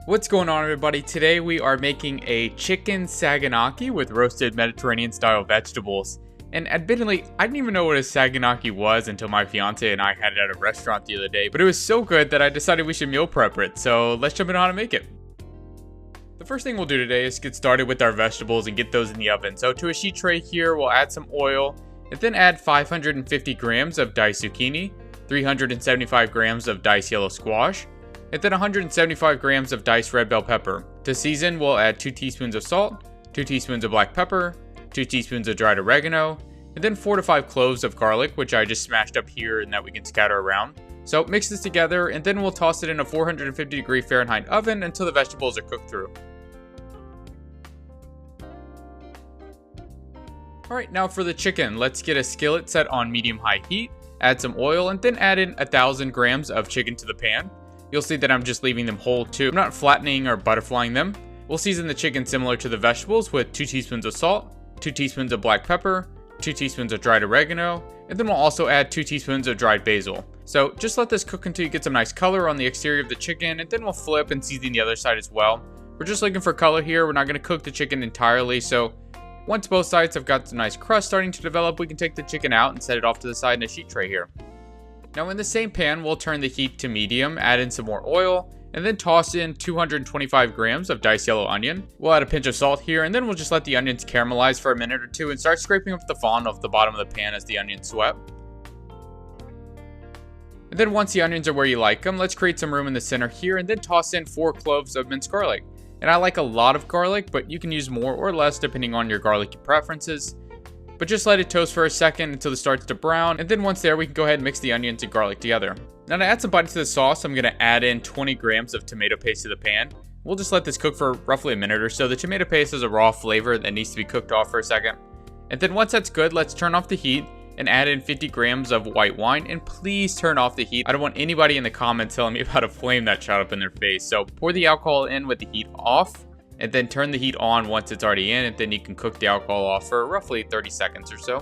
What's going on, everybody? Today we are making a chicken Saganaki with roasted Mediterranean style vegetables. And admittedly, I didn't even know what a Saganaki was until my fiance and I had it at a restaurant the other day, but it was so good that I decided we should meal prep it. So let's jump into how to make it. The first thing we'll do today is get started with our vegetables and get those in the oven. So to a sheet tray here, we'll add some oil and then add 550 grams of diced zucchini, 375 grams of diced yellow squash, and then 175 grams of diced red bell pepper. To season, we'll add 2 teaspoons of salt, 2 teaspoons of black pepper, 2 teaspoons of dried oregano, and then 4 to 5 cloves of garlic, which I just smashed up here and that we can scatter around. So mix this together and then we'll toss it in a 450 Fahrenheit oven until the vegetables are cooked through. Alright, now for the chicken, let's get a skillet set on medium-high heat, add some oil, and then add in 1,000 grams of chicken to the pan. You'll see that I'm just leaving them whole too. I'm not flattening or butterflying them. We'll season the chicken similar to the vegetables with 2 teaspoons of salt, 2 teaspoons of black pepper, 2 teaspoons of dried oregano, and then we'll also add 2 teaspoons of dried basil. So just let this cook until you get some nice color on the exterior of the chicken, and then we'll flip and season the other side as well. We're just looking for color here. We're not going to cook the chicken entirely, so once both sides have got some nice crust starting to develop, we can take the chicken out and set it off to the side in a sheet tray here. Now in the same pan, we'll turn the heat to medium, add in some more oil, and then toss in 225 grams of diced yellow onion. We'll add a pinch of salt here, and then we'll just let the onions caramelize for a minute or two and start scraping up the fond off the bottom of the pan as the onions sweat. And then once the onions are where you like them, let's create some room in the center here, and then toss in 4 cloves of minced garlic. And I like a lot of garlic, but you can use more or less depending on your garlicky preferences. But just let it toast for a second until it starts to brown, and then once there, we can go ahead and mix the onions and garlic together. Now to add some bite to the sauce, I'm going to add in 20 grams of tomato paste to the pan. We'll just let this cook for roughly a minute or so. The tomato paste has a raw flavor that needs to be cooked off for a second. And then once that's good, let's turn off the heat and add in 50 grams of white wine, and please turn off the heat. I don't want anybody in the comments telling me about a flame that shot up in their face. So pour the alcohol in with the heat off, and then turn the heat on once it's already in, and then you can cook the alcohol off for roughly 30 seconds or so.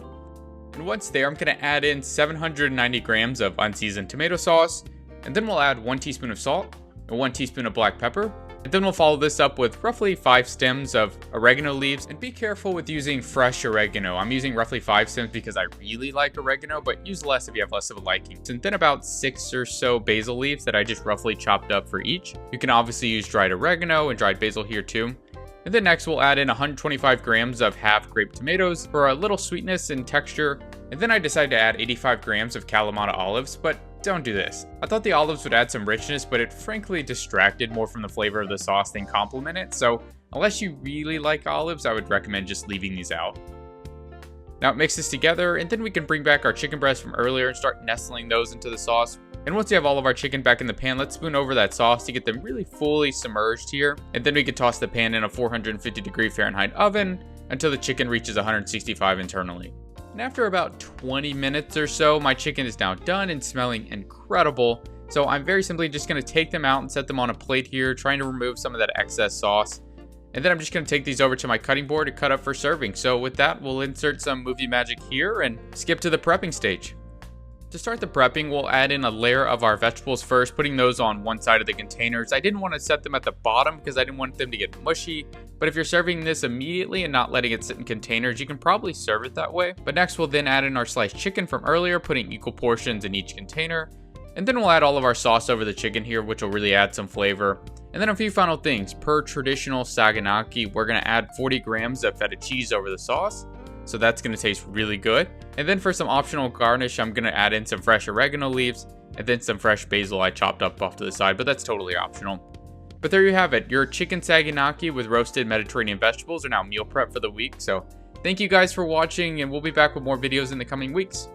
And once there, I'm going to add in 790 grams of unseasoned tomato sauce, and then we'll add 1 teaspoon of salt and 1 teaspoon of black pepper. And then we'll follow this up with roughly 5 stems of oregano leaves, and be careful with using fresh oregano. I'm using roughly 5 stems because I really like oregano, but use less if you have less of a liking. And then about 6 or so basil leaves that I just roughly chopped up for each. You can obviously use dried oregano and dried basil here too. And then next we'll add in 125 grams of half grape tomatoes for a little sweetness and texture. And then I decided to add 85 grams of Kalamata olives, but don't do this. I thought the olives would add some richness, but it frankly distracted more from the flavor of the sauce than complement it. So unless you really like olives, I would recommend just leaving these out. Now mix this together, and then we can bring back our chicken breasts from earlier and start nestling those into the sauce. And once you have all of our chicken back in the pan, let's spoon over that sauce to get them really fully submerged here. And then we can toss the pan in a 450 Fahrenheit oven until the chicken reaches 165 internally. And after about 20 minutes or so, my chicken is now done and smelling incredible. So I'm very simply just going to take them out and set them on a plate here, trying to remove some of that excess sauce. And then I'm just going to take these over to my cutting board to cut up for serving. So with that, we'll insert some movie magic here and skip to the prepping stage. To start the prepping, we'll add in a layer of our vegetables first, putting those on one side of the containers. I didn't want to set them at the bottom because I didn't want them to get mushy, but if you're serving this immediately and not letting it sit in containers, you can probably serve it that way. But next we'll then add in our sliced chicken from earlier, putting equal portions in each container. And then we'll add all of our sauce over the chicken here, which will really add some flavor. And then a few final things. Per traditional Saganaki, we're going to add 40 grams of feta cheese over the sauce. So that's going to taste really good. And then for some optional garnish, I'm going to add in some fresh oregano leaves and then some fresh basil I chopped up off to the side, but that's totally optional. But there you have it. Your chicken Saganaki with roasted Mediterranean vegetables are now meal prep for the week. So thank you guys for watching, and we'll be back with more videos in the coming weeks.